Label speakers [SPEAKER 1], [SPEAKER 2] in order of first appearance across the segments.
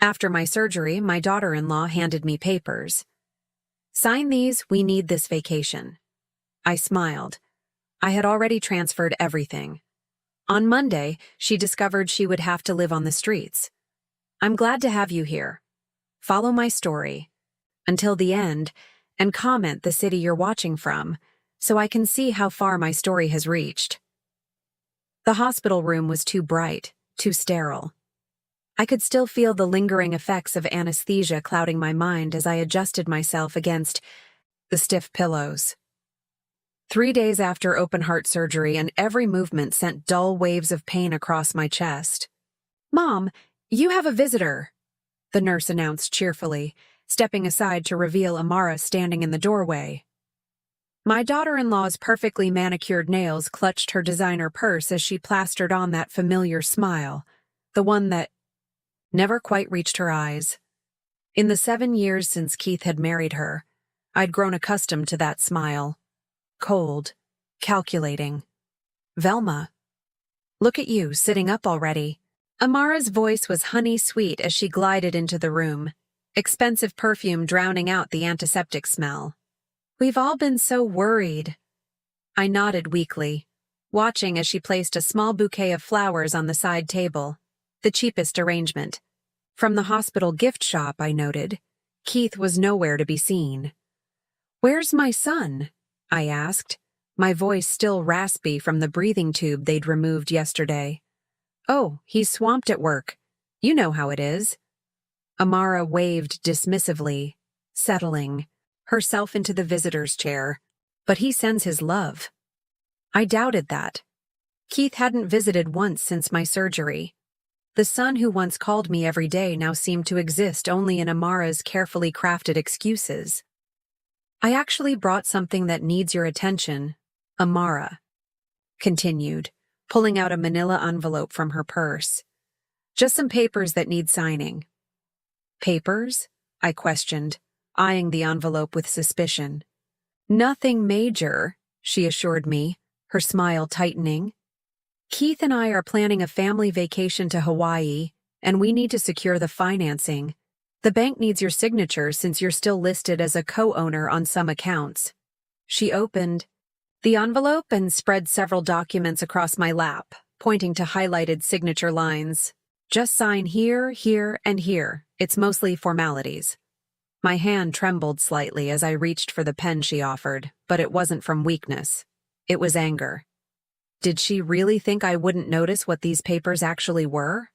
[SPEAKER 1] After my surgery, my daughter-in-law handed me papers. "Sign these, we need this vacation." I smiled. I had already transferred everything. On Monday, she discovered she would have to live on the streets. "I'm glad to have you here. Follow my story until the end and comment the city you're watching from so I can see how far my story has reached." The hospital room was too bright, too sterile. I could still feel the lingering effects of anesthesia clouding my mind as I adjusted myself against the stiff pillows. 3 days after open-heart surgery, and every movement sent dull waves of pain across my chest. "Mom, you have a visitor," the nurse announced cheerfully, stepping aside to reveal Amara standing in the doorway. My daughter-in-law's perfectly manicured nails clutched her designer purse as she plastered on that familiar smile, the one that never quite reached her eyes. In the 7 years since Keith had married her, I'd grown accustomed to that smile. Cold, calculating. "Velma, look at you, sitting up already." Amara's voice was honey-sweet as she glided into the room, expensive perfume drowning out the antiseptic smell. "We've all been so worried." I nodded weakly, watching as she placed a small bouquet of flowers on the side table, the cheapest arrangement. From the hospital gift shop, I noted, Keith was nowhere to be seen. "Where's my son?" I asked, my voice still raspy from the breathing tube they'd removed yesterday. "Oh, he's swamped at work. You know how it is." Amara waved dismissively, settling herself into the visitor's chair. "But he sends his love." I doubted that. Keith hadn't visited once since my surgery. The son who once called me every day now seemed to exist only in Amara's carefully crafted excuses. "I actually brought something that needs your attention," Amara continued, pulling out a manila envelope from her purse. "Just some papers that need signing." "Papers?" I questioned, eyeing the envelope with suspicion. "Nothing major," she assured me, her smile tightening. "Keith and I are planning a family vacation to Hawaii, and we need to secure the financing. The bank needs your signature since you're still listed as a co-owner on some accounts." She opened the envelope and spread several documents across my lap, pointing to highlighted signature lines. "Just sign here, here, and here. It's mostly formalities." My hand trembled slightly as I reached for the pen she offered, but it wasn't from weakness. It was anger. Did she really think I wouldn't notice what these papers actually were?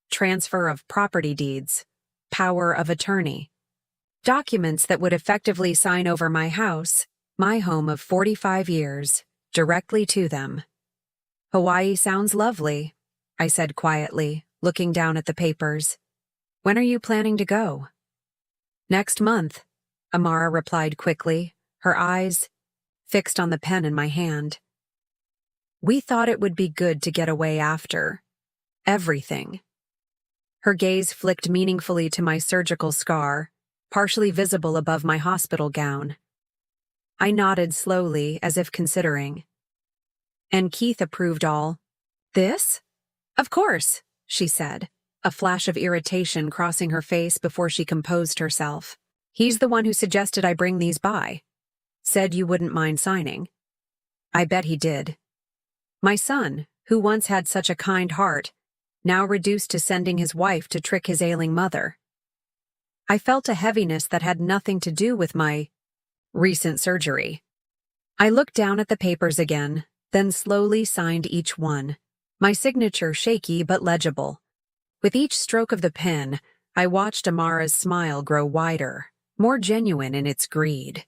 [SPEAKER 1] Transfer of property deeds. Power of attorney. Documents that would effectively sign over my house, my home of 45 years, directly to them. "Hawaii sounds lovely," I said quietly, looking down at the papers. "When are you planning to go?" "Next month," Amara replied quickly, her eyes fixed on the pen in my hand. "We thought it would be good to get away after everything." Her gaze flicked meaningfully to my surgical scar, partially visible above my hospital gown. I nodded slowly, as if considering. "And Keith approved all this?" "Of course," she said, a flash of irritation crossing her face before she composed herself. "He's the one who suggested I bring these by. Said you wouldn't mind signing." I bet he did. My son, who once had such a kind heart, now reduced to sending his wife to trick his ailing mother. I felt a heaviness that had nothing to do with my recent surgery. I looked down at the papers again, then slowly signed each one, my signature shaky but legible. With each stroke of the pen, I watched Amara's smile grow wider, more genuine in its greed.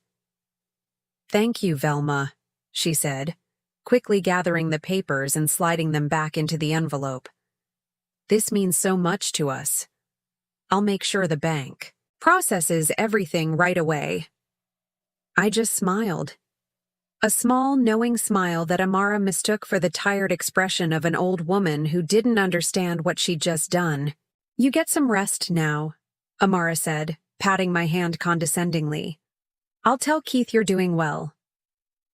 [SPEAKER 1] "Thank you, Velma," she said, quickly gathering the papers and sliding them back into the envelope. "This means so much to us. I'll make sure the bank processes everything right away." I just smiled. A small, knowing smile that Amara mistook for the tired expression of an old woman who didn't understand what she'd just done. "You get some rest now," Amara said, patting my hand condescendingly. "I'll tell Keith you're doing well."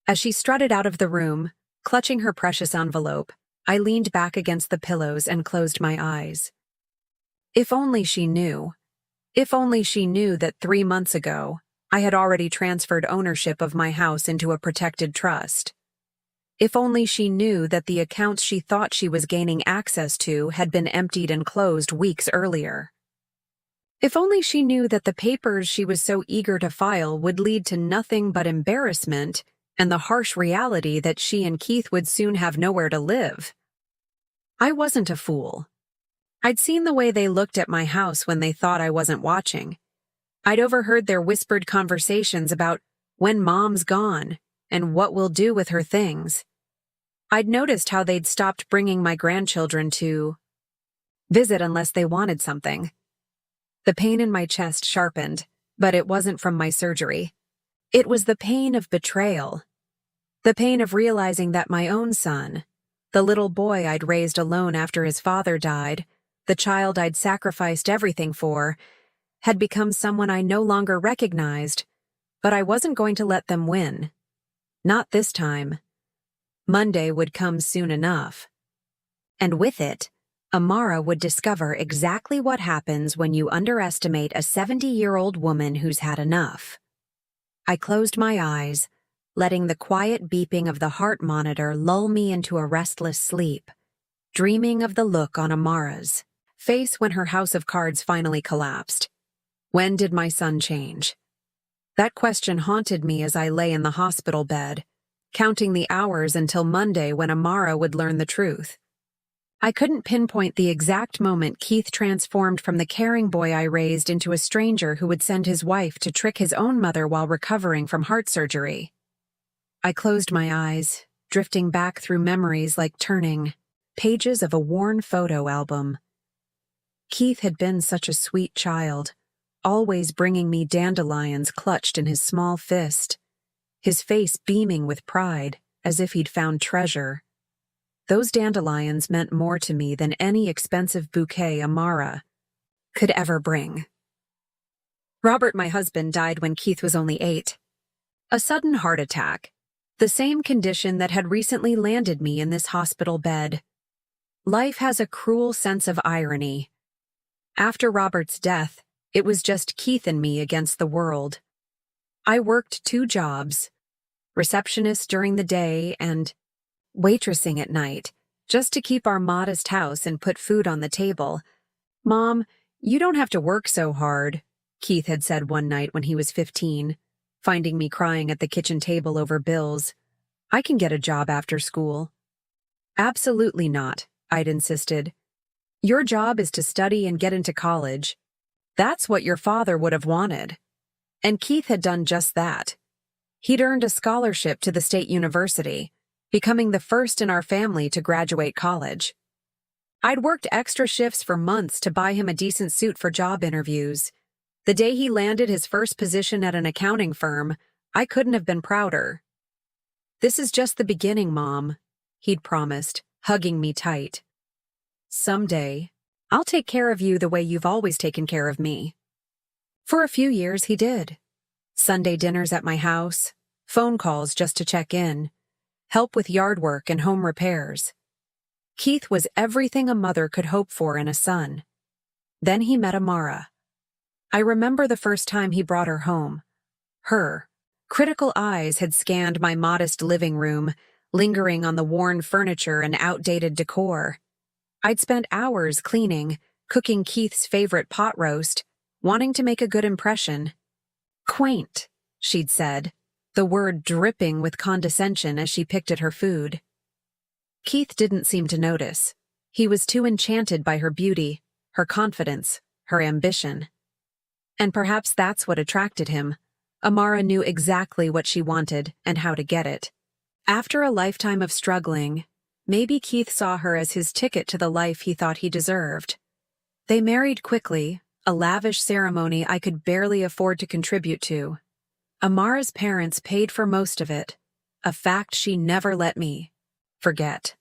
[SPEAKER 1] As she strutted out of the room, clutching her precious envelope, I leaned back against the pillows and closed my eyes. If only she knew. If only she knew that 3 months ago, I had already transferred ownership of my house into a protected trust. If only she knew that the accounts she thought she was gaining access to had been emptied and closed weeks earlier. If only she knew that the papers she was so eager to file would lead to nothing but embarrassment and the harsh reality that she and Keith would soon have nowhere to live. I wasn't a fool. I'd seen the way they looked at my house when they thought I wasn't watching. I'd overheard their whispered conversations about when Mom's gone and what we'll do with her things. I'd noticed how they'd stopped bringing my grandchildren to visit unless they wanted something. The pain in my chest sharpened, but it wasn't from my surgery. It was the pain of betrayal. The pain of realizing that my own son, the little boy I'd raised alone after his father died, the child I'd sacrificed everything for, had become someone I no longer recognized, but I wasn't going to let them win. Not this time. Monday would come soon enough. And with it, Amara would discover exactly what happens when you underestimate a 70-year-old woman who's had enough. I closed my eyes, letting the quiet beeping of the heart monitor lull me into a restless sleep, dreaming of the look on Amara's face when her house of cards finally collapsed. When did my son change? That question haunted me as I lay in the hospital bed, counting the hours until Monday when Amara would learn the truth. I couldn't pinpoint the exact moment Keith transformed from the caring boy I raised into a stranger who would send his wife to trick his own mother while recovering from heart surgery. I closed my eyes, drifting back through memories like turning pages of a worn photo album. Keith had been such a sweet child, always bringing me dandelions clutched in his small fist, his face beaming with pride as if he'd found treasure. Those dandelions meant more to me than any expensive bouquet Amara could ever bring. Robert, my husband, died when Keith was only 8. A sudden heart attack, the same condition that had recently landed me in this hospital bed. Life has a cruel sense of irony. After Robert's death, it was just Keith and me against the world. I worked 2 jobs, receptionist during the day and waitressing at night, just to keep our modest house and put food on the table. "Mom, you don't have to work so hard," Keith had said one night when he was 15, finding me crying at the kitchen table over bills. "I can get a job after school." "Absolutely not," I'd insisted. "Your job is to study and get into college. That's what your father would have wanted." And Keith had done just that. He'd earned a scholarship to the state university, becoming the first in our family to graduate college. I'd worked extra shifts for months to buy him a decent suit for job interviews. The day he landed his first position at an accounting firm, I couldn't have been prouder. "This is just the beginning, Mom," he'd promised, hugging me tight. "Someday, I'll take care of you the way you've always taken care of me." For a few years he did. Sunday dinners at my house, phone calls just to check in, help with yard work and home repairs. Keith was everything a mother could hope for in a son. Then he met Amara. I remember the first time he brought her home. Her critical eyes had scanned my modest living room, lingering on the worn furniture and outdated decor. I'd spent hours cleaning, cooking Keith's favorite pot roast, wanting to make a good impression. "Quaint," she'd said, the word dripping with condescension as she picked at her food. Keith didn't seem to notice. He was too enchanted by her beauty, her confidence, her ambition. And perhaps that's what attracted him. Amara knew exactly what she wanted and how to get it. After a lifetime of struggling, maybe Keith saw her as his ticket to the life he thought he deserved. They married quickly, a lavish ceremony I could barely afford to contribute to. Amara's parents paid for most of it, a fact she never let me forget.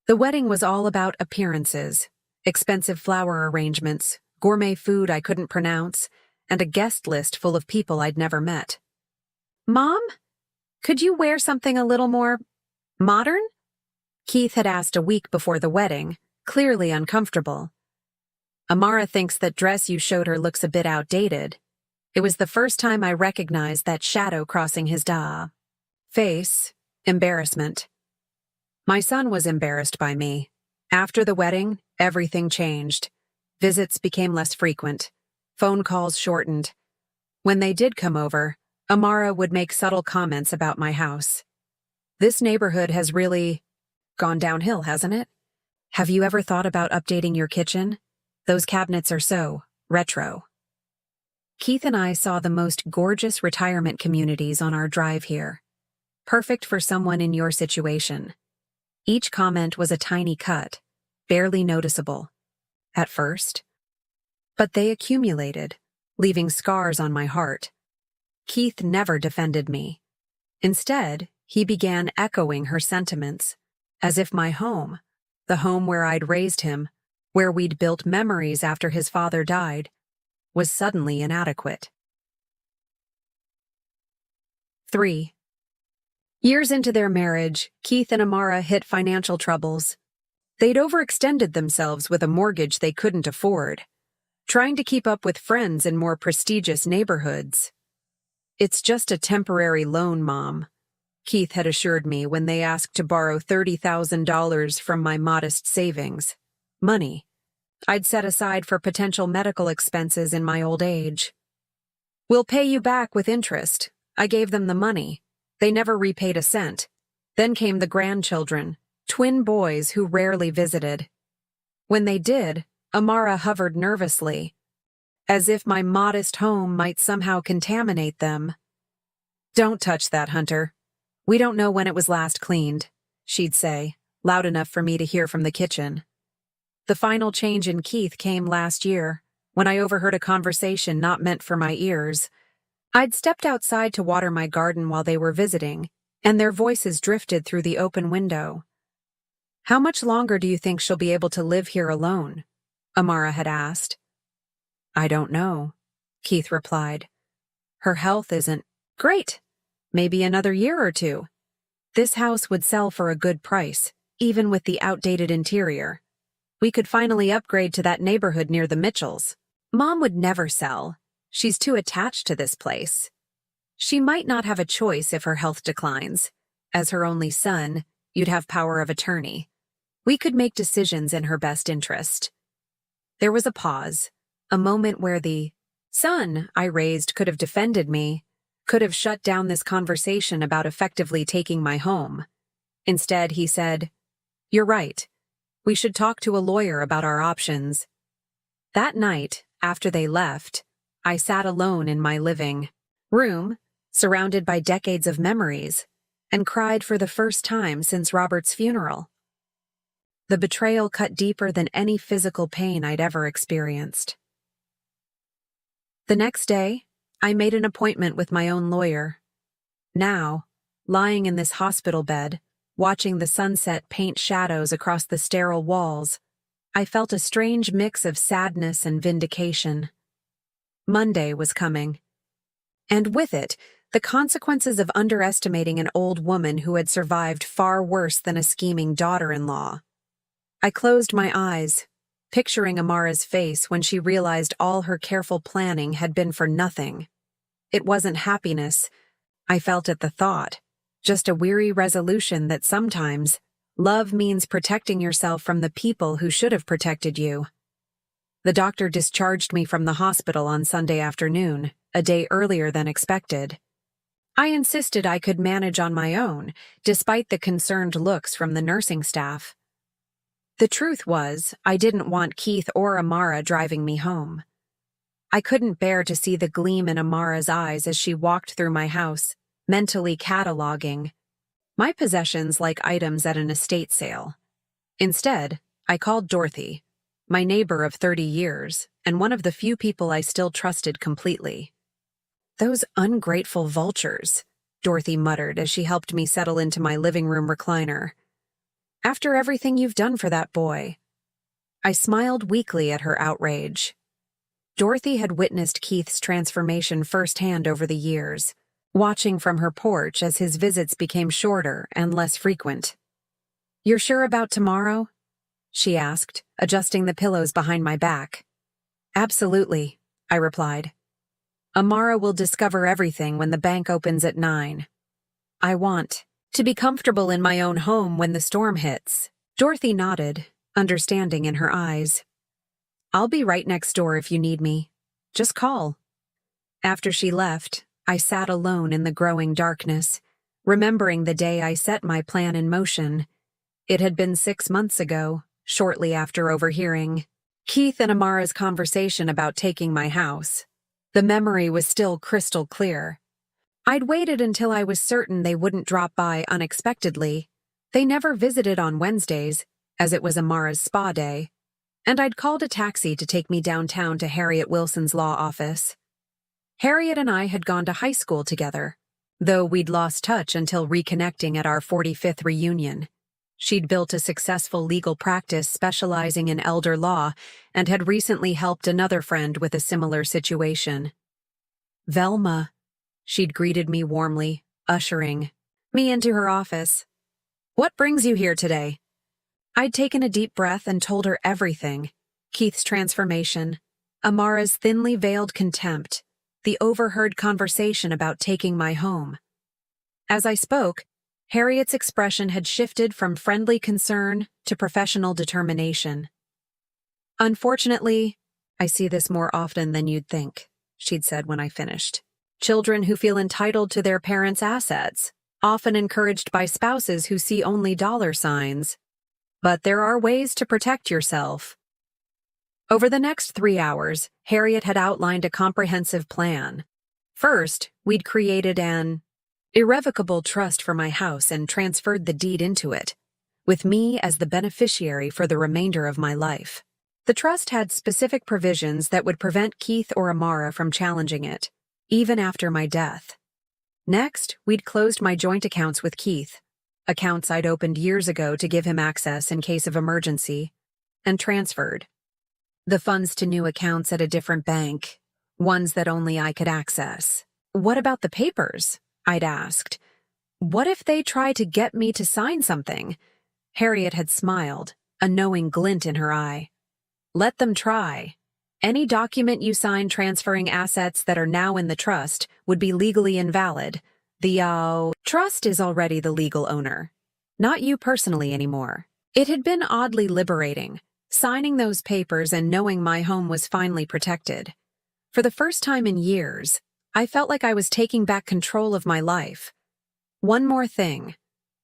[SPEAKER 1] The wedding was all about appearances, expensive flower arrangements, gourmet food I couldn't pronounce, and a guest list full of people I'd never met. "Mom, could you wear something a little more modern?" Keith had asked a week before the wedding, clearly uncomfortable. Amara thinks that dress you showed her looks a bit outdated. It was the first time I recognized that shadow crossing his face. Embarrassment. My son was embarrassed by me. After the wedding, everything changed. Visits became less frequent. Phone calls shortened. When they did come over, Amara would make subtle comments about my house. This neighborhood has really gone downhill, hasn't it? Have you ever thought about updating your kitchen? Those cabinets are so retro. Keith and I saw the most gorgeous retirement communities on our drive here. Perfect for someone in your situation. Each comment was a tiny cut, barely noticeable at first. But they accumulated, leaving scars on my heart. Keith never defended me. Instead, he began echoing her sentiments, as if my home, the home where I'd raised him, where we'd built memories after his father died, was suddenly inadequate. 3. Years into their marriage, Keith and Amara hit financial troubles. They'd overextended themselves with a mortgage they couldn't afford, trying to keep up with friends in more prestigious neighborhoods. "It's just a temporary loan, Mom," Keith had assured me when they asked to borrow $30,000 from my modest savings. Money I'd set aside for potential medical expenses in my old age. "We'll pay you back with interest." I gave them the money. They never repaid a cent. Then came the grandchildren, twin boys who rarely visited. When they did, Amara hovered nervously, as if my modest home might somehow contaminate them. "Don't touch that, Hunter. We don't know when it was last cleaned," she'd say, loud enough for me to hear from the kitchen. The final change in Keith came last year, when I overheard a conversation not meant for my ears. I'd stepped outside to water my garden while they were visiting, and their voices drifted through the open window. "How much longer do you think she'll be able to live here alone?" Amara had asked. "I don't know," Keith replied. "Her health isn't great. Maybe another year or two. This house would sell for a good price, even with the outdated interior. We could finally upgrade to that neighborhood near the Mitchells. Mom would never sell. She's too attached to this place. She might not have a choice if her health declines. As her only son, you'd have power of attorney. We could make decisions in her best interest." There was a pause, a moment where the son I raised could have defended me, could have shut down this conversation about effectively taking my home. Instead, he said, "You're right. We should talk to a lawyer about our options." That night, after they left, I sat alone in my living room, surrounded by decades of memories, and cried for the first time since Robert's funeral. The betrayal cut deeper than any physical pain I'd ever experienced. The next day, I made an appointment with my own lawyer. Now, lying in this hospital bed, watching the sunset paint shadows across the sterile walls, I felt a strange mix of sadness and vindication. Monday was coming. And with it, the consequences of underestimating an old woman who had survived far worse than a scheming daughter-in-law. I closed my eyes, picturing Amara's face when she realized all her careful planning had been for nothing. It wasn't happiness, I felt at the thought, just a weary resolution that sometimes love means protecting yourself from the people who should have protected you. The doctor discharged me from the hospital on Sunday afternoon, a day earlier than expected. I insisted I could manage on my own, despite the concerned looks from the nursing staff. The truth was, I didn't want Keith or Amara driving me home. I couldn't bear to see the gleam in Amara's eyes as she walked through my house, mentally cataloging my possessions like items at an estate sale. Instead, I called Dorothy, my neighbor of 30 years, and one of the few people I still trusted completely. "Those ungrateful vultures," Dorothy muttered as she helped me settle into my living room recliner. "After everything you've done for that boy." I smiled weakly at her outrage. Dorothy had witnessed Keith's transformation firsthand over the years, watching from her porch as his visits became shorter and less frequent. "You're sure about tomorrow?" she asked, adjusting the pillows behind my back. Absolutely, I replied. Amara will discover everything when the bank opens at 9. I want to be comfortable in my own home when the storm hits. Dorothy nodded, understanding in her eyes. I'll be right next door if you need me. Just call. After she left, I sat alone in the growing darkness, remembering the day I set my plan in motion. It had been 6 months ago, shortly after overhearing Keith and Amara's conversation about taking my house. The memory was still crystal clear. I'd waited until I was certain they wouldn't drop by unexpectedly. They never visited on Wednesdays, as it was Amara's spa day, and I'd called a taxi to take me downtown to Harriet Wilson's law office. Harriet and I had gone to high school together, though we'd lost touch until reconnecting at our 45th reunion. She'd built a successful legal practice specializing in elder law and had recently helped another friend with a similar situation. Velma, she'd greeted me warmly, ushering me into her office. What brings you here today? I'd taken a deep breath and told her everything. Keith's transformation, Amara's thinly veiled contempt, the overheard conversation about taking my home. As I spoke, Harriet's expression had shifted from friendly concern to professional determination. Unfortunately, I see this more often than you'd think, she'd said when I finished. Children who feel entitled to their parents' assets, often encouraged by spouses who see only dollar signs. But there are ways to protect yourself. Over the next 3 hours, Harriet had outlined a comprehensive plan. First, we'd created an irrevocable trust for my house and transferred the deed into it, with me as the beneficiary for the remainder of my life. The trust had specific provisions that would prevent Keith or Amara from challenging it, even after my death. Next, we'd closed my joint accounts with Keith, accounts I'd opened years ago to give him access in case of emergency, and transferred the funds to new accounts at a different bank, ones that only I could access. What about the papers? I'd asked. What if they try to get me to sign something? Harriet had smiled, a knowing glint in her eye. Let them try. Any document you sign transferring assets that are now in the trust would be legally invalid. The trust is already the legal owner, not you personally anymore. It had been oddly liberating, signing those papers and knowing my home was finally protected. For the first time in years, I felt like I was taking back control of my life. One more thing,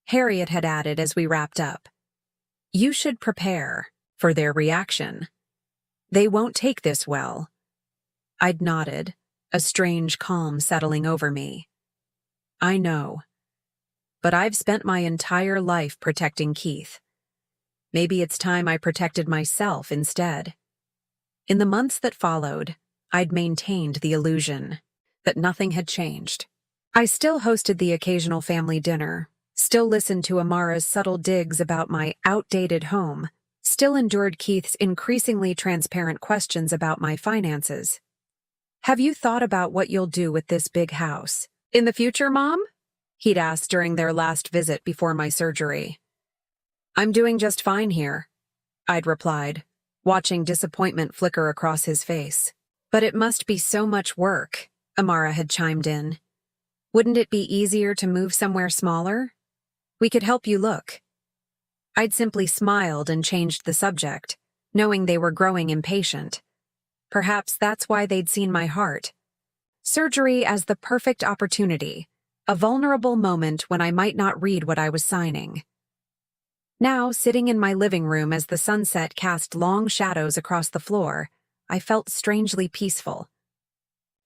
[SPEAKER 1] Harriet had added as we wrapped up. You should prepare for their reaction. They won't take this well. I'd nodded, a strange calm settling over me. I know. But I've spent my entire life protecting Keith. Maybe it's time I protected myself instead. In the months that followed, I'd maintained the illusion that nothing had changed. I still hosted the occasional family dinner, still listened to Amara's subtle digs about my outdated home, still endured Keith's increasingly transparent questions about my finances. Have you thought about what you'll do with this big house in the future, Mom? He'd asked during their last visit before my surgery. I'm doing just fine here, I'd replied, watching disappointment flicker across his face. But it must be so much work, Amara had chimed in. Wouldn't it be easier to move somewhere smaller? We could help you look. I'd simply smiled and changed the subject, knowing they were growing impatient. Perhaps that's why they'd seen my heart. Surgery as the perfect opportunity, a vulnerable moment when I might not read what I was signing. Now, sitting in my living room as the sunset cast long shadows across the floor, I felt strangely peaceful.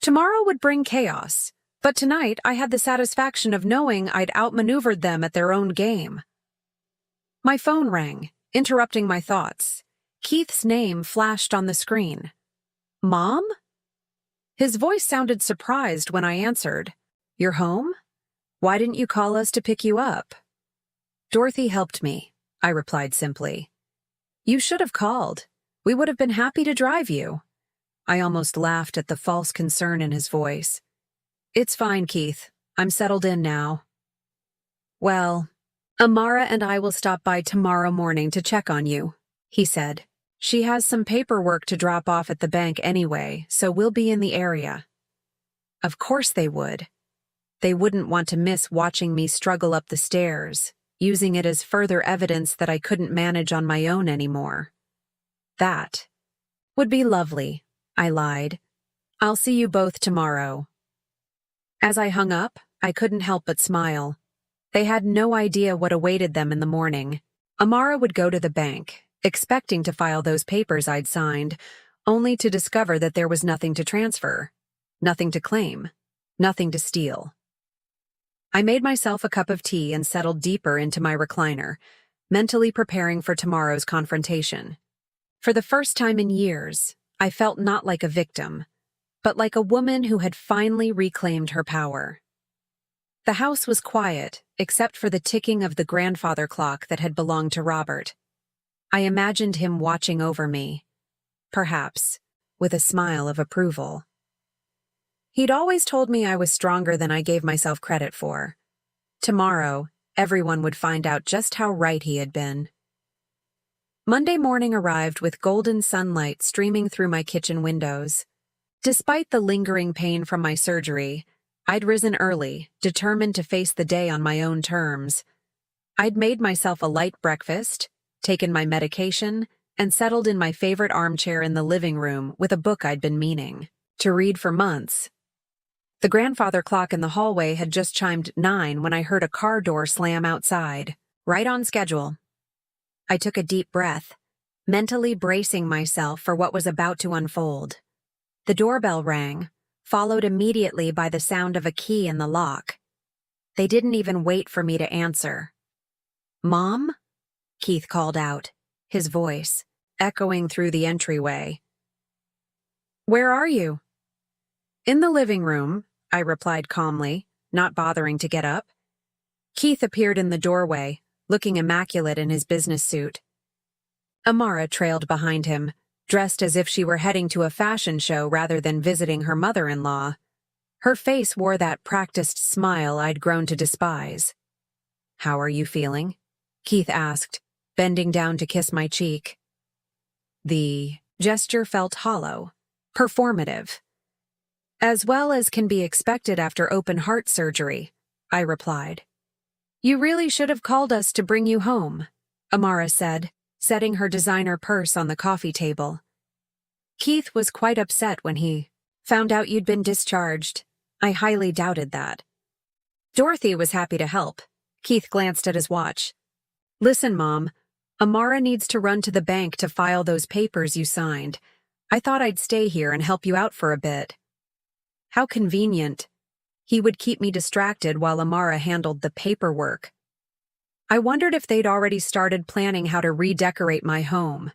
[SPEAKER 1] Tomorrow would bring chaos, but tonight I had the satisfaction of knowing I'd outmaneuvered them at their own game. My phone rang, interrupting my thoughts. Keith's name flashed on the screen. Mom? His voice sounded surprised when I answered. You're home? Why didn't you call us to pick you up? Dorothy helped me, I replied simply. You should have called. We would have been happy to drive you. I almost laughed at the false concern in his voice. It's fine, Keith. I'm settled in now. Well, Amara and I will stop by tomorrow morning to check on you, he said, She has some paperwork to drop off at the bank anyway, so we'll be in the area. Of course they would. They wouldn't want to miss watching me struggle up the stairs, using it as further evidence that I couldn't manage on my own anymore. That would be lovely, I lied. I'll see you both tomorrow. As I hung up, I couldn't help but smile. They had no idea what awaited them in the morning. Amara would go to the bank, expecting to file those papers I'd signed, only to discover that there was nothing to transfer, nothing to claim, nothing to steal. I made myself a cup of tea and settled deeper into my recliner, mentally preparing for tomorrow's confrontation. For the first time in years, I felt not like a victim, but like a woman who had finally reclaimed her power. The house was quiet, except for the ticking of the grandfather clock that had belonged to Robert. I imagined him watching over me, perhaps, with a smile of approval. He'd always told me I was stronger than I gave myself credit for. Tomorrow, everyone would find out just how right he had been. Monday morning arrived with golden sunlight streaming through my kitchen windows. Despite the lingering pain from my surgery, I'd risen early, determined to face the day on my own terms. I'd made myself a light breakfast, taken my medication, and settled in my favorite armchair in the living room with a book I'd been meaning to read for months. The grandfather clock in the hallway had just chimed 9 when I heard a car door slam outside, right on schedule. I took a deep breath, mentally bracing myself for what was about to unfold. The doorbell rang, followed immediately by the sound of a key in the lock. They didn't even wait for me to answer. "Mom?" Keith called out, his voice echoing through the entryway. "Where are you?" "In the living room," I replied calmly, not bothering to get up. Keith appeared in the doorway, looking immaculate in his business suit. Amara trailed behind him, dressed as if she were heading to a fashion show rather than visiting her mother-in-law. Her face wore that practiced smile I'd grown to despise. "How are you feeling?" Keith asked, bending down to kiss my cheek. The gesture felt hollow, performative. "As well as can be expected after open-heart surgery," I replied. "You really should have called us to bring you home," Amara said, setting her designer purse on the coffee table. "Keith was quite upset when he found out you'd been discharged. I highly doubted that." Dorothy was happy to help. Keith glanced at his watch. "Listen, Mom, Amara needs to run to the bank to file those papers you signed. I thought I'd stay here and help you out for a bit." How convenient. He would keep me distracted while Amara handled the paperwork. I wondered if they'd already started planning how to redecorate my home.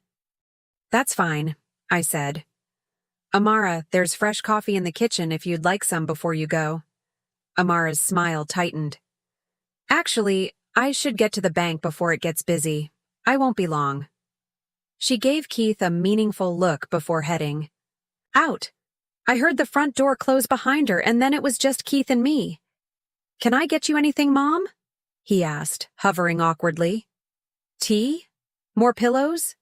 [SPEAKER 1] "That's fine," I said. "Amara, there's fresh coffee in the kitchen if you'd like some before you go." Amara's smile tightened. "Actually, I should get to the bank before it gets busy. I won't be long." She gave Keith a meaningful look before heading out. I heard the front door close behind her, and then it was just Keith and me. "Can I get you anything, Mom?" he asked, hovering awkwardly. "Tea? More pillows?"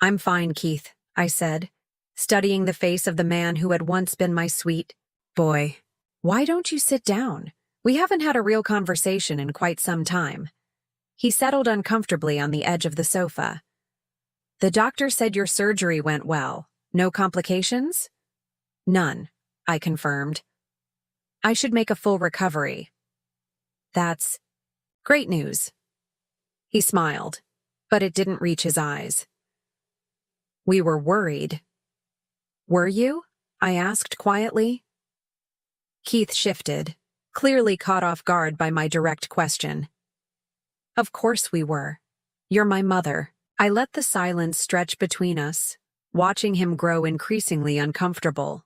[SPEAKER 1] "I'm fine, Keith," I said, studying the face of the man who had once been my sweet boy. "Why don't you sit down? We haven't had a real conversation in quite some time." He settled uncomfortably on the edge of the sofa. "The doctor said your surgery went well. No complications?" "None," I confirmed. "I should make a full recovery." "That's great news." He smiled, but it didn't reach his eyes. "We were worried." "Were you?" I asked quietly. Keith shifted, clearly caught off guard by my direct question. "Of course we were. You're my mother." I let the silence stretch between us, watching him grow increasingly uncomfortable.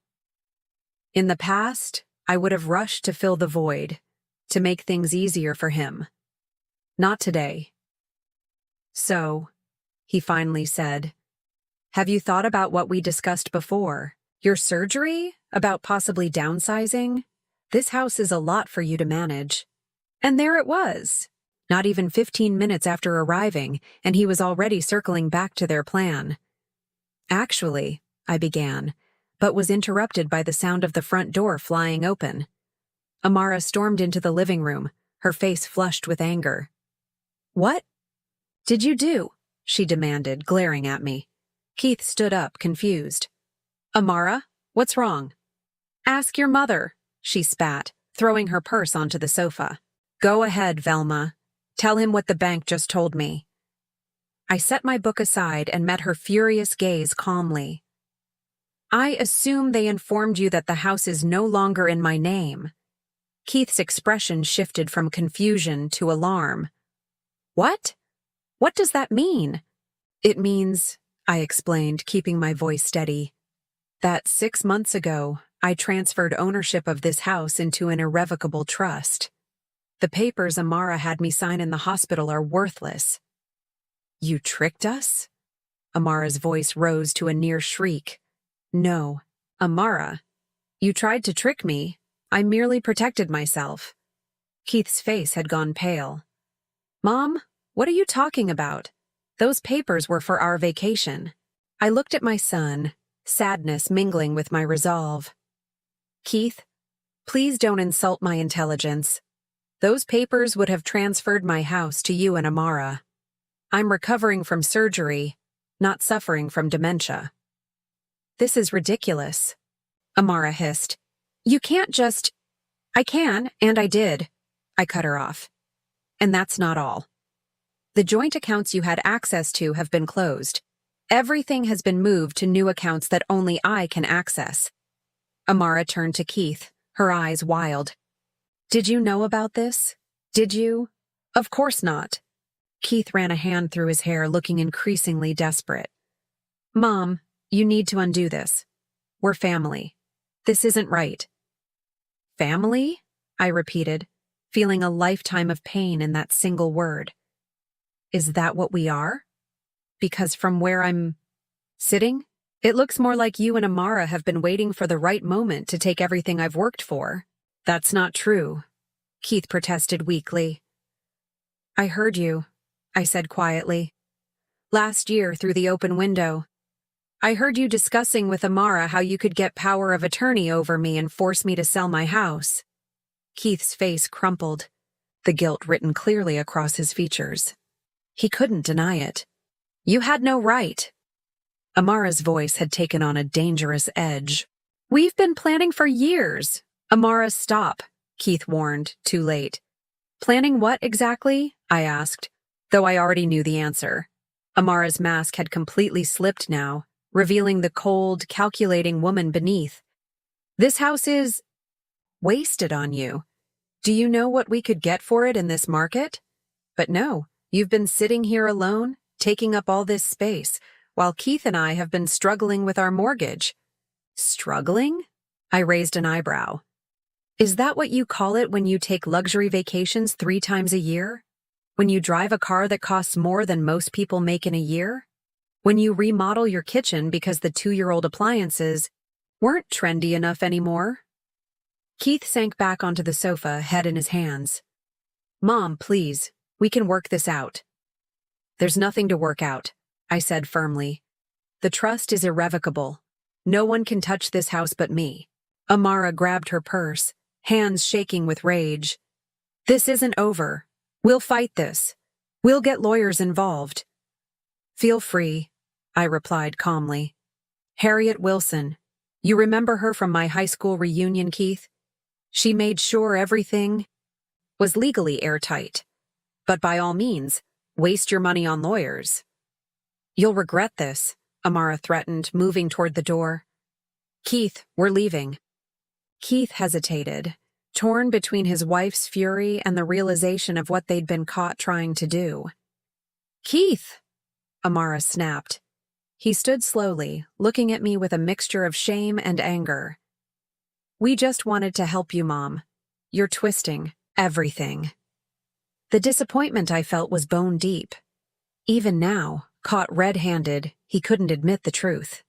[SPEAKER 1] In the past, I would have rushed to fill the void, to make things easier for him. Not today. "So," he finally said, "have you thought about what we discussed before? Your surgery? About possibly downsizing? This house is a lot for you to manage." And there it was. Not even 15 minutes after arriving, and he was already circling back to their plan. Actually, I began, but was interrupted by the sound of the front door flying open. Amara stormed into the living room, her face flushed with anger. "What did you do?" she demanded, glaring at me. Keith stood up, confused. "Amara, what's wrong?" "Ask your mother," she spat, throwing her purse onto the sofa. "Go ahead, Velma. Tell him what the bank just told me." I set my book aside and met her furious gaze calmly. "I assume they informed you that the house is no longer in my name." Keith's expression shifted from confusion to alarm. "What? What does that mean?" "It means," I explained, keeping my voice steady, "that 6 months ago, I transferred ownership of this house into an irrevocable trust. The papers Amara had me sign in the hospital are worthless." "You tricked us?" Amara's voice rose to a near shriek. "No, Amara. You tried to trick me. I merely protected myself." Keith's face had gone pale. "Mom, what are you talking about? Those papers were for our vacation." I looked at my son, sadness mingling with my resolve. "Keith, please don't insult my intelligence. Those papers would have transferred my house to you and Amara. I'm recovering from surgery, not suffering from dementia." "This is ridiculous," Amara hissed. "You can't just—" "I can, and I did," I cut her off. "And that's not all. The joint accounts you had access to have been closed. Everything has been moved to new accounts that only I can access." Amara turned to Keith, her eyes wild. "Did you know about this? Did you?" "Of course not." Keith ran a hand through his hair, looking increasingly desperate. "Mom, you need to undo this. We're family. This isn't right." "Family?" I repeated, feeling a lifetime of pain in that single word. "Is that what we are? Because from where I'm sitting, it looks more like you and Amara have been waiting for the right moment to take everything I've worked for." "That's not true," Keith protested weakly. "I heard you," I said quietly. "Last year through the open window. I heard you discussing with Amara how you could get power of attorney over me and force me to sell my house." Keith's face crumpled, the guilt written clearly across his features. He couldn't deny it. "You had no right." Amara's voice had taken on a dangerous edge. "We've been planning for years." "Amara, stop," Keith warned, too late. "Planning what exactly?" I asked, though I already knew the answer. Amara's mask had completely slipped now, revealing the cold, calculating woman beneath. "This house is wasted on you. Do you know what we could get for it in this market? But no, you've been sitting here alone, taking up all this space, while Keith and I have been struggling with our mortgage." "Struggling?" I raised an eyebrow. "Is that what you call it when you take luxury vacations 3 times a year? When you drive a car that costs more than most people make in a year? When you remodel your kitchen because the 2-year-old appliances weren't trendy enough anymore?" Keith sank back onto the sofa, head in his hands. "Mom, please, we can work this out." "There's nothing to work out," I said firmly. "The trust is irrevocable. No one can touch this house but me." Amara grabbed her purse, hands shaking with rage. "This isn't over. We'll fight this. We'll get lawyers involved." "Feel free," I replied calmly. "Harriet Wilson. You remember her from my high school reunion, Keith? She made sure everything was legally airtight. But by all means, waste your money on lawyers." "You'll regret this," Amara threatened, moving toward the door. "Keith, we're leaving." Keith hesitated, torn between his wife's fury and the realization of what they'd been caught trying to do. "Keith!" Amara snapped. He stood slowly, looking at me with a mixture of shame and anger. "We just wanted to help you, Mom. You're twisting everything." The disappointment I felt was bone deep. Even now, caught red-handed, he couldn't admit the truth.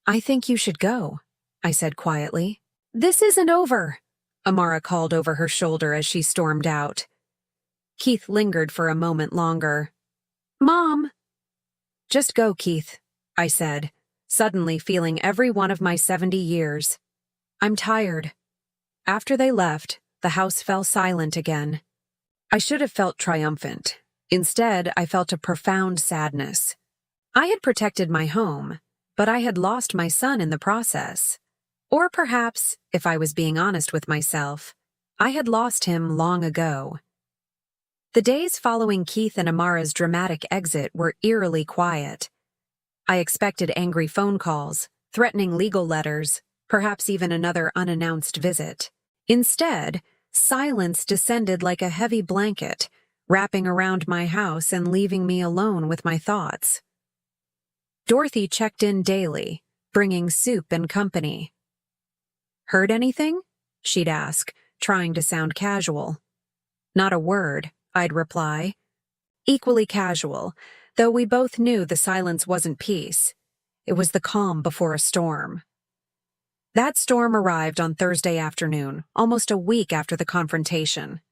[SPEAKER 1] "I think you should go," I said quietly. "This isn't over," Amara called over her shoulder as she stormed out. Keith lingered for a moment longer. "Mom!" "Just go, Keith," I said, suddenly feeling every one of my 70 years. I'm tired. After they left, the house fell silent again. I should have felt triumphant. Instead, I felt a profound sadness. I had protected my home, but I had lost my son in the process. Or perhaps, if I was being honest with myself, I had lost him long ago. The days following Keith and Amara's dramatic exit were eerily quiet. I expected angry phone calls, threatening legal letters, perhaps even another unannounced visit. Instead, silence descended like a heavy blanket, wrapping around my house and leaving me alone with my thoughts. Dorothy checked in daily, bringing soup and company. "Heard anything?" she'd ask, trying to sound casual. "Not a word," I'd reply. Equally casual, though we both knew the silence wasn't peace. It was the calm before a storm. That storm arrived on Thursday afternoon, almost a week after the confrontation.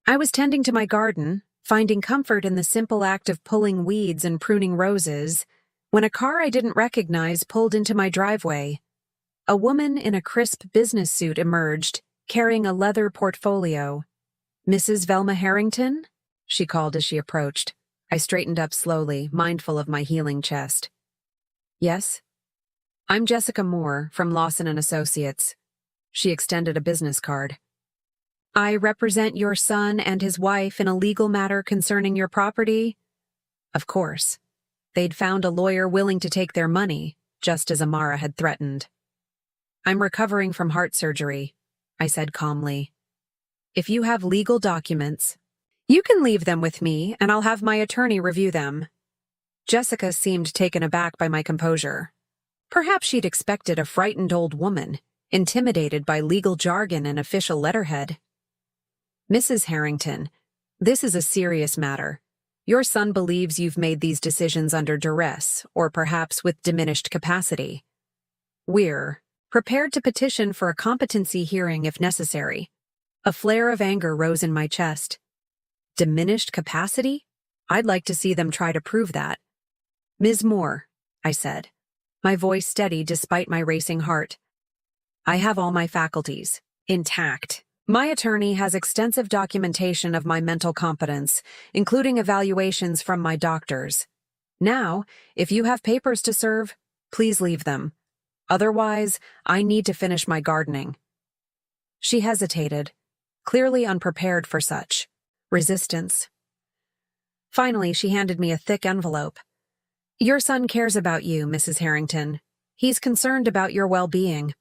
[SPEAKER 1] I was tending to my garden, finding comfort in the simple act of pulling weeds and pruning roses, when a car I didn't recognize pulled into my driveway. A woman in a crisp business suit emerged, carrying a leather portfolio. "Mrs. Velma Harrington?" she called as she approached. I straightened up slowly, mindful of my healing chest. "Yes?" "I'm Jessica Moore from Lawson & Associates." She extended a business card. "I represent your son and his wife in a legal matter concerning your property." Of course. They'd found a lawyer willing to take their money, just as Amara had threatened. "I'm recovering from heart surgery," I said calmly. "If you have legal documents, you can leave them with me and I'll have my attorney review them." Jessica seemed taken aback by my composure. Perhaps she'd expected a frightened old woman, intimidated by legal jargon and official letterhead. "Mrs. Harrington, this is a serious matter. Your son believes you've made these decisions under duress, or perhaps with diminished capacity. We're prepared to petition for a competency hearing if necessary." A flare of anger rose in my chest. Diminished capacity? I'd like to see them try to prove that. "Ms. Moore," I said, my voice steady despite my racing heart. "I have all my faculties intact. My attorney has extensive documentation of my mental competence, including evaluations from my doctors. Now, if you have papers to serve, please leave them. Otherwise, I need to finish my gardening." She hesitated, clearly unprepared for such resistance. Finally, she handed me a thick envelope. "Your son cares about you, Mrs. Harrington. He's concerned about your well-being."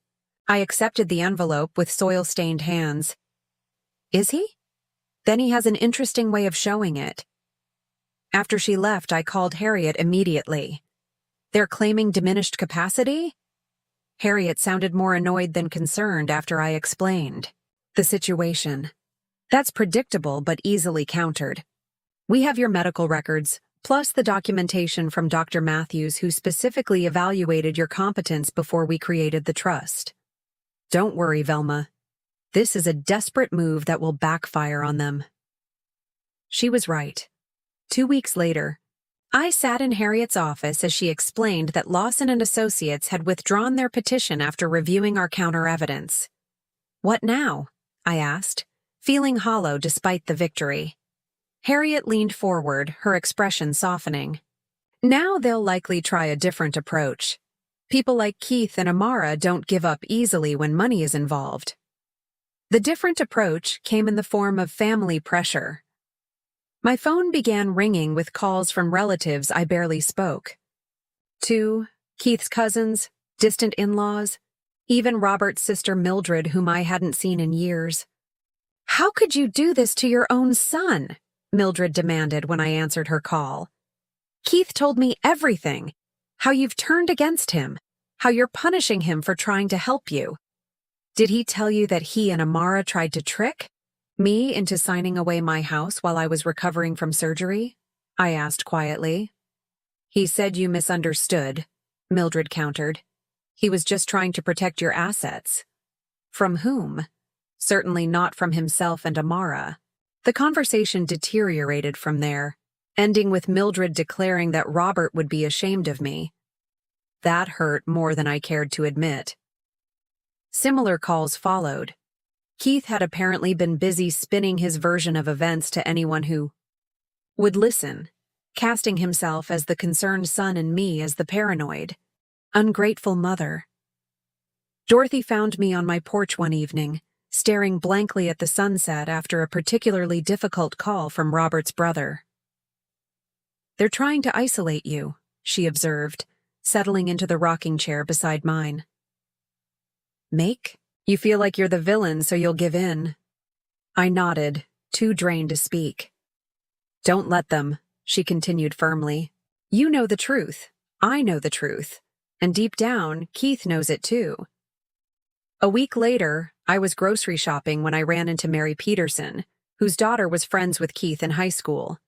[SPEAKER 1] I accepted the envelope with soil-stained hands. "Is he? Then he has an interesting way of showing it." After she left, I called Harriet immediately. "They're claiming diminished capacity?" Harriet sounded more annoyed than concerned after I explained the situation. "That's predictable but easily countered. We have your medical records, plus the documentation from Dr. Matthews, who specifically evaluated your competence before we created the trust. Don't worry, Velma. This is a desperate move that will backfire on them." She was right. 2 weeks later, I sat in Harriet's office as she explained that Lawson & Associates had withdrawn their petition after reviewing our counter-evidence. "What now?" I asked, feeling hollow despite the victory. Harriet leaned forward, her expression softening. "Now they'll likely try a different approach. People like Keith and Amara don't give up easily when money is involved." The different approach came in the form of family pressure. My phone began ringing with calls from relatives I barely spoke. To Keith's cousins, distant in-laws, even Robert's sister Mildred, whom I hadn't seen in years. "How could you do this to your own son?" Mildred demanded when I answered her call. "Keith told me everything. How you've turned against him. How you're punishing him for trying to help you. Did he tell you that he and Amara tried to trick me into signing away my house while I was recovering from surgery?" I asked quietly. "He said you misunderstood," Mildred countered. "He was just trying to protect your assets." From whom? Certainly not from himself and Amara. The conversation deteriorated from there, ending with Mildred declaring that Robert would be ashamed of me. That hurt more than I cared to admit. Similar calls followed. Keith had apparently been busy spinning his version of events to anyone who would listen, casting himself as the concerned son and me as the paranoid, ungrateful mother. Dorothy found me on my porch one evening, staring blankly at the sunset after a particularly difficult call from Robert's brother. "They're trying to isolate you," she observed, settling into the rocking chair beside mine. "Make? You feel like you're the villain, so you'll give in." I nodded, too drained to speak. "Don't let them," she continued firmly. "You know the truth. I know the truth. And deep down, Keith knows it too." A week later, I was grocery shopping when I ran into Mary Peterson, whose daughter was friends with Keith in high school.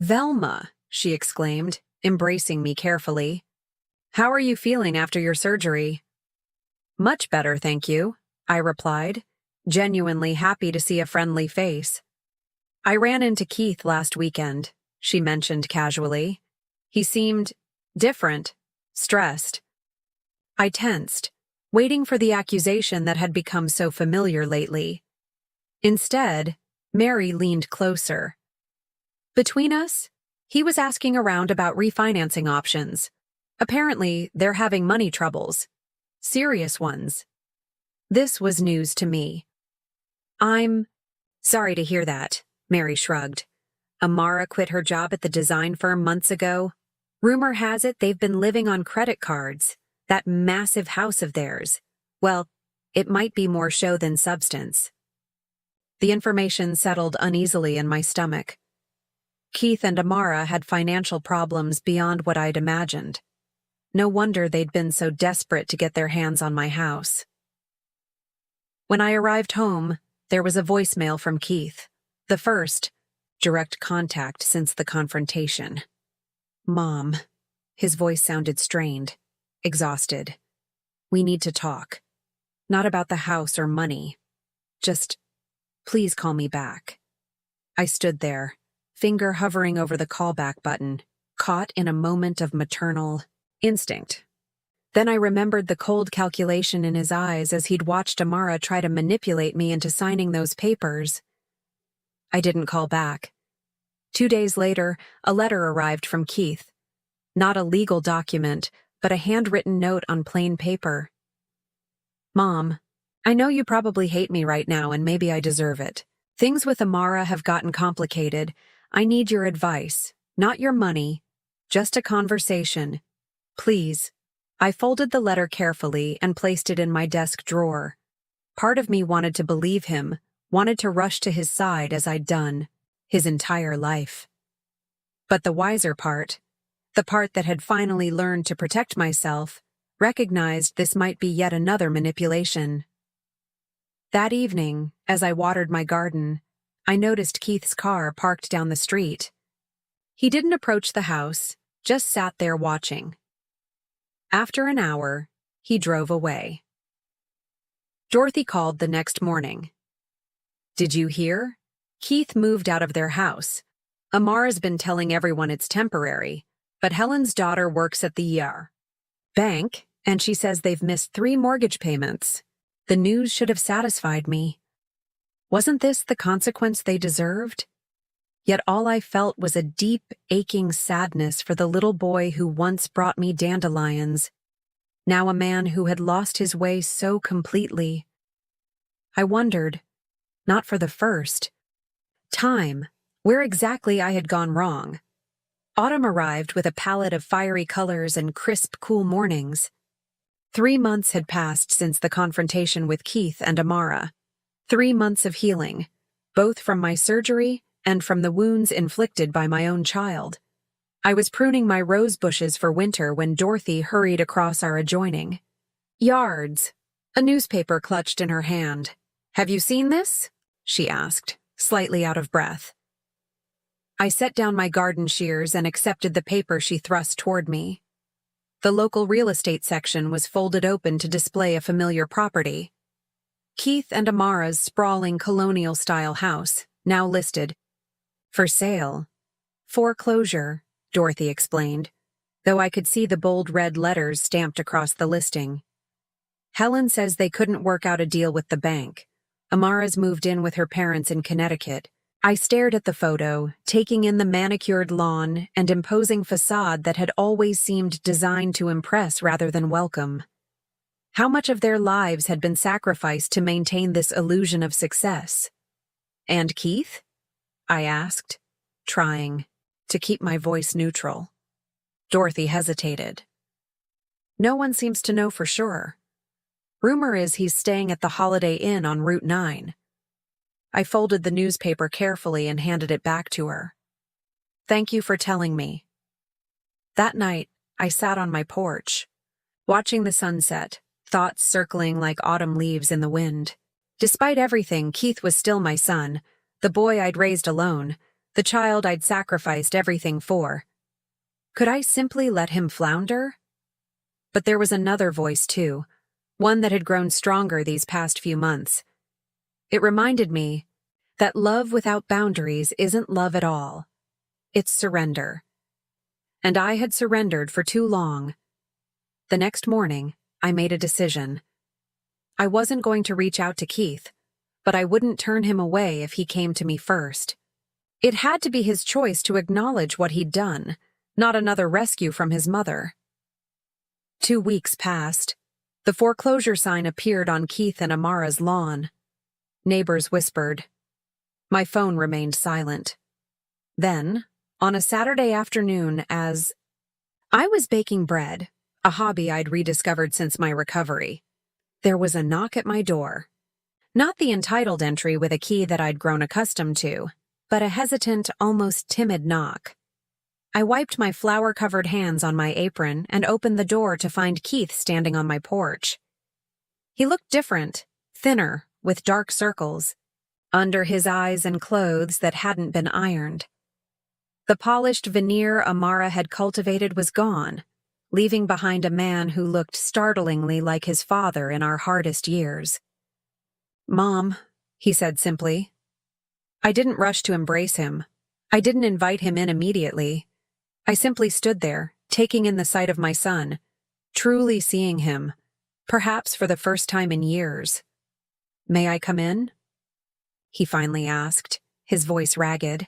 [SPEAKER 1] "Velma," she exclaimed, embracing me carefully. "How are you feeling after your surgery?" "Much better, thank you," I replied, genuinely happy to see a friendly face. "I ran into Keith last weekend," she mentioned casually. "He seemed different, stressed." I tensed, waiting for the accusation that had become so familiar lately. Instead, Mary leaned closer. "Between us, he was asking around about refinancing options. Apparently, they're having money troubles. Serious ones." This was news to me. "I'm sorry to hear that," Mary shrugged. "Amara quit her job at the design firm months ago. Rumor has it they've been living on credit cards. That massive house of theirs. Well, it might be more show than substance." The information settled uneasily in my stomach. Keith and Amara had financial problems beyond what I'd imagined. No wonder they'd been so desperate to get their hands on my house. When I arrived home, there was a voicemail from Keith. The first direct contact since the confrontation. "Mom." His voice sounded strained, exhausted. "We need to talk. Not about the house or money. Just, please call me back." I stood there, finger hovering over the callback button, caught in a moment of maternal instinct. Then I remembered the cold calculation in his eyes as he'd watched Amara try to manipulate me into signing those papers. I didn't call back. 2 days later, a letter arrived from Keith. Not a legal document, but a handwritten note on plain paper. "Mom, I know you probably hate me right now and maybe I deserve it. Things with Amara have gotten complicated. I need your advice, not your money, just a conversation. Please." I folded the letter carefully and placed it in my desk drawer. Part of me wanted to believe him, wanted to rush to his side as I'd done, his entire life. But the wiser part, the part that had finally learned to protect myself, recognized this might be yet another manipulation. That evening, as I watered my garden, I noticed Keith's car parked down the street. He didn't approach the house, just sat there watching. After an hour, he drove away. Dorothy called the next morning. "Did you hear? Keith moved out of their house. Amara's been telling everyone it's temporary, but Helen's daughter works at the bank, and she says they've missed 3 mortgage payments. The news should have satisfied me. Wasn't this the consequence they deserved? Yet all I felt was a deep, aching sadness for the little boy who once brought me dandelions, now a man who had lost his way so completely. I wondered, not for the first time, where exactly I had gone wrong. Autumn arrived with a palette of fiery colors and crisp, cool mornings. 3 months had passed since the confrontation with Keith and Amara. 3 months of healing, both from my surgery and from the wounds inflicted by my own child. I was pruning my rose bushes for winter when Dorothy hurried across our adjoining yards, a newspaper clutched in her hand. "Have you seen this?" she asked, slightly out of breath. I set down my garden shears and accepted the paper she thrust toward me. The local real estate section was folded open to display a familiar property. Keith and Amara's sprawling colonial-style house, now listed. "For sale. Foreclosure," Dorothy explained. though I could see the bold red letters stamped across the listing. Helen says they couldn't work out a deal with the bank. Amara's moved in with her parents in Connecticut. I stared at the photo, taking in the manicured lawn and imposing facade that had always seemed designed to impress rather than welcome. How much of their lives had been sacrificed to maintain this illusion of success? And Keith? I asked, trying to keep my voice neutral. Dorothy hesitated. No one seems to know for sure. Rumor is he's staying at the Holiday Inn on Route 9. I folded the newspaper carefully and handed it back to her. Thank you for telling me. That night, I sat on my porch, watching the sunset, thoughts circling like autumn leaves in the wind. Despite everything, Keith was still my son, the boy I'd raised alone, the child I'd sacrificed everything for. Could I simply let him flounder? But there was another voice too, one that had grown stronger these past few months. It reminded me that love without boundaries isn't love at all. It's surrender. And I had surrendered for too long. The next morning, I made a decision. I wasn't going to reach out to Keith, but I wouldn't turn him away if he came to me first. It had to be his choice to acknowledge what he'd done, not another rescue from his mother. 2 weeks passed. The foreclosure sign appeared on Keith and Amara's lawn. Neighbors whispered. My phone remained silent. Then, on a Saturday afternoon, as I was baking bread, a hobby I'd rediscovered since my recovery, there was a knock at my door. Not the entitled entry with a key that I'd grown accustomed to, but a hesitant, almost timid knock. I wiped my flour-covered hands on my apron and opened the door to find Keith standing on my porch. He looked different, thinner, with dark circles under his eyes and clothes that hadn't been ironed. The polished veneer Amara had cultivated was gone, leaving behind a man who looked startlingly like his father in our hardest years. Mom, he said simply. I didn't rush to embrace him. I didn't invite him in immediately. I simply stood there, taking in the sight of my son, truly seeing him, perhaps for the first time in years. May I come in? He finally asked, his voice ragged.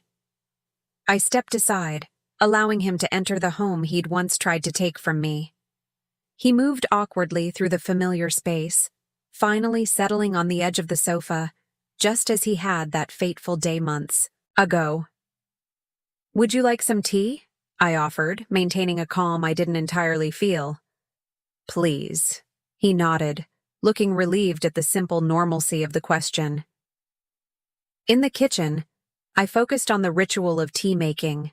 [SPEAKER 1] I stepped aside, allowing him to enter the home he'd once tried to take from me. He moved awkwardly through the familiar space, finally settling on the edge of the sofa, just as he had that fateful day months ago. Would you like some tea? I offered, maintaining a calm I didn't entirely feel. Please, he nodded, looking relieved at the simple normalcy of the question. In the kitchen, I focused on the ritual of tea making,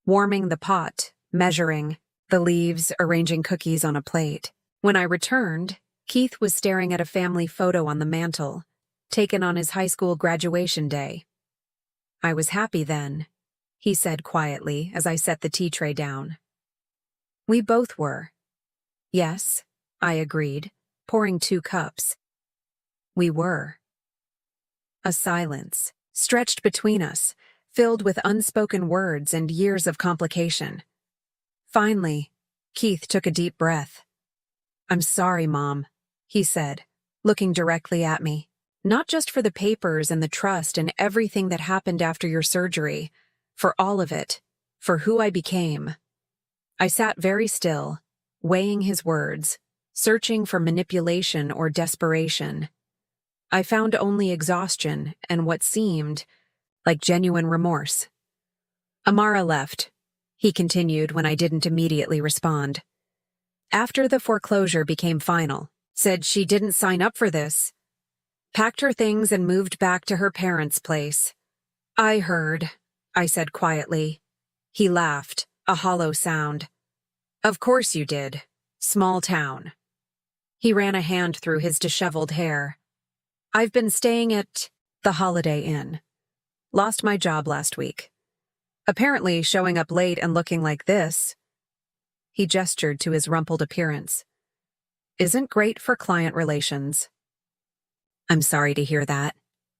[SPEAKER 1] warming the pot, measuring the leaves, arranging cookies on a plate. When I returned, Keith was staring at a family photo on the mantel, taken on his high school graduation day. I was happy then, he said quietly as I set the tea tray down. We both were. Yes, I agreed, pouring 2 cups. We were. A silence stretched between us, filled with unspoken words and years of complication. Finally, Keith took a deep breath. I'm sorry, Mom, he said, looking directly at me. Not just for the papers and the trust and everything that happened after your surgery, for all of it, for who I became. I sat very still, weighing his words, searching for manipulation or desperation. I found only exhaustion and what seemed like genuine remorse. Amara left, he continued when I didn't immediately respond. After the foreclosure became final, said she didn't sign up for this. Packed her things and moved back to her parents' place. I heard, I said quietly. He laughed, a hollow sound. Of course you did. Small town. He ran a hand through his disheveled hair. I've been staying at the Holiday Inn. Lost my job last week. Apparently showing up late and looking like this. He gestured to his rumpled appearance. Isn't great for client relations. I'm sorry to hear that,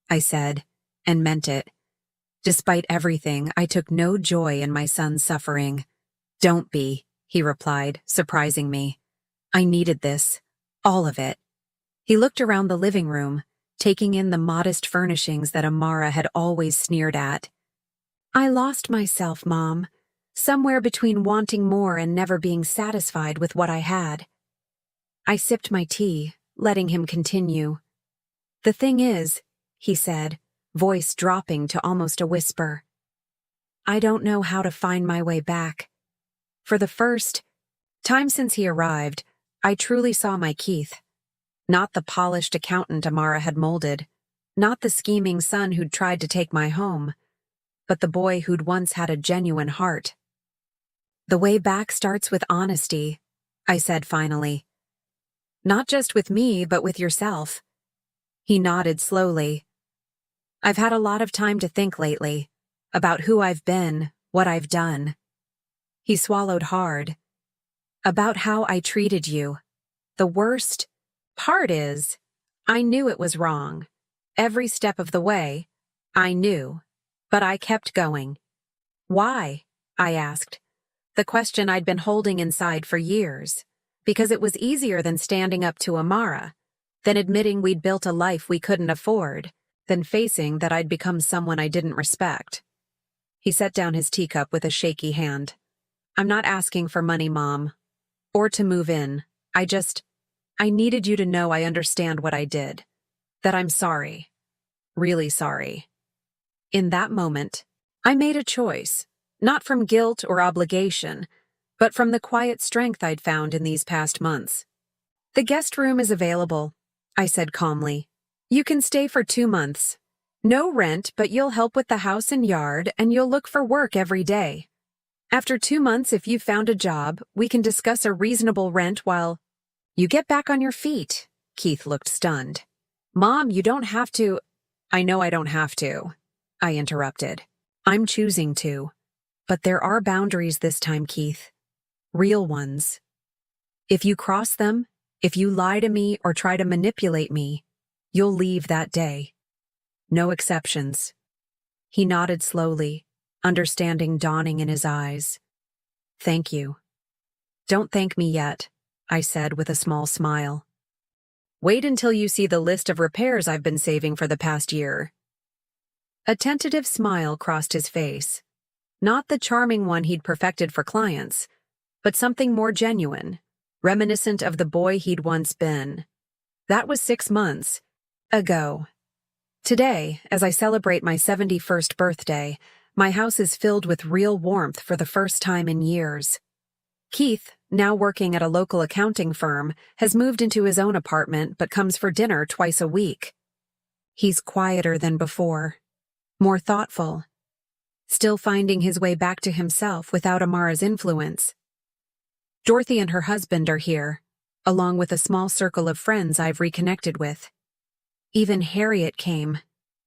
[SPEAKER 1] I said, and meant it. Despite everything, I took no joy in my son's suffering. Don't be, he replied, surprising me. I needed this. All of it. He looked around the living room, taking in the modest furnishings that Amara had always sneered at. I lost myself, Mom, somewhere between wanting more and never being satisfied with what I had. I sipped my tea, letting him continue. The thing is, he said, voice dropping to almost a whisper, I don't know how to find my way back. For the first time since he arrived, I truly saw my Keith. Not the polished accountant Amara had molded, not the scheming son who'd tried to take my home, but the boy who'd once had a genuine heart. The way back starts with honesty, I said finally. Not just with me, but with yourself. He nodded slowly. I've had a lot of time to think lately, about who I've been, what I've done. He swallowed hard. About how I treated you. The worst part is, I knew it was wrong. Every step of the way, I knew. But I kept going. Why? I asked. The question I'd been holding inside for years. Because it was easier than standing up to Amara, than admitting we'd built a life we couldn't afford, than facing that I'd become someone I didn't respect. He set down his teacup with a shaky hand. I'm not asking for money, Mom. Or to move in. I needed you to know I understand what I did. That I'm sorry. Really sorry. In that moment, I made a choice, not from guilt or obligation, but from the quiet strength I'd found in these past months. The guest room is available, I said calmly. You can stay for 2 months. No rent, but you'll help with the house and yard, and you'll look for work every day. After 2 months, if you've found a job, we can discuss a reasonable rent while you get back on your feet. Keith looked stunned. Mom, you don't have to. I know I don't have to, I interrupted. I'm choosing to. But there are boundaries this time, Keith. Real ones. If you cross them, if you lie to me or try to manipulate me, you'll leave that day. No exceptions. He nodded slowly, understanding dawning in his eyes. Thank you. Don't thank me yet, I said with a small smile. Wait until you see the list of repairs I've been saving for the past year. A tentative smile crossed his face. Not the charming one he'd perfected for clients, but something more genuine, reminiscent of the boy he'd once been. That was 6 months ago. Today, as I celebrate my 71st birthday, my house is filled with real warmth for the first time in years. Keith, now working at a local accounting firm, has moved into his own apartment but comes for dinner twice a week. He's quieter than before, more thoughtful, still finding his way back to himself without Amara's influence. Dorothy and her husband are here, along with a small circle of friends I've reconnected with. Even Harriet came,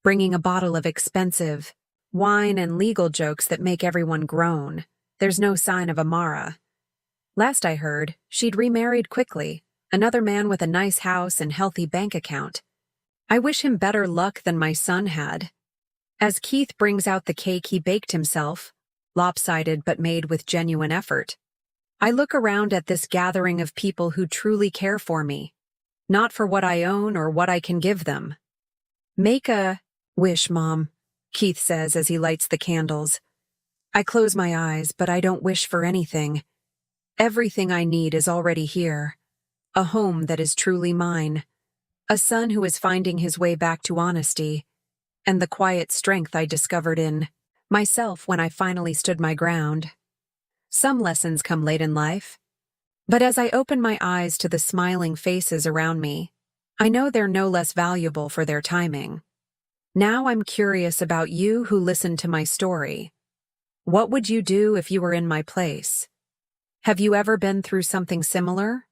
[SPEAKER 1] bringing a bottle of expensive wine and legal jokes that make everyone groan. There's no sign of Amara. Last I heard, she'd remarried quickly, another man with a nice house and healthy bank account. I wish him better luck than my son had. As Keith brings out the cake he baked himself, lopsided but made with genuine effort, I look around at this gathering of people who truly care for me, not for what I own or what I can give them. Make a wish, Mom, Keith says as he lights the candles. I close my eyes, but I don't wish for anything. Everything I need is already here. A home that is truly mine. A son who is finding his way back to honesty. And the quiet strength I discovered in myself when I finally stood my ground. Some lessons come late in life. But as I open my eyes to the smiling faces around me, I know they're no less valuable for their timing. Now I'm curious about you who listened to my story. What would you do if you were in my place? Have you ever been through something similar?